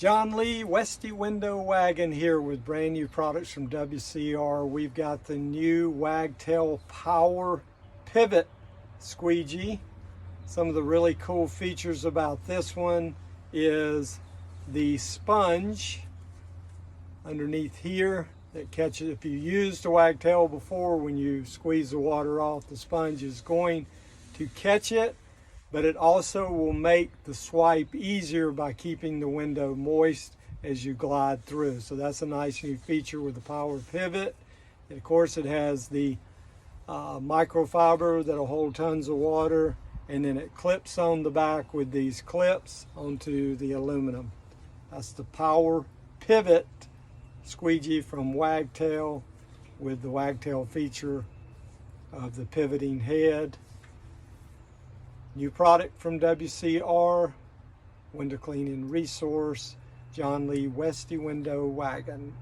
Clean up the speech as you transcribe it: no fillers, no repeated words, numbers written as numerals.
John Lee, Westy Window Wagon here with brand new products from WCR. We've got the new Wagtail Power Pivot Squeegee. Some of the really cool features about this one is the sponge underneath here that catches. If you used a Wagtail before, when you squeeze the water off, the sponge is going to catch it, but it also will make the swipe easier by keeping the window moist as you glide through. So that's a nice new feature with the Power Pivot. And of course it has the microfiber that'll hold tons of water, and then it clips on the back with these clips onto the aluminum. That's the Power Pivot Squeegee from Wagtail with the Wagtail feature of the pivoting head. New product from WCR, window cleaning resource, John Lee Westy Window Wagon.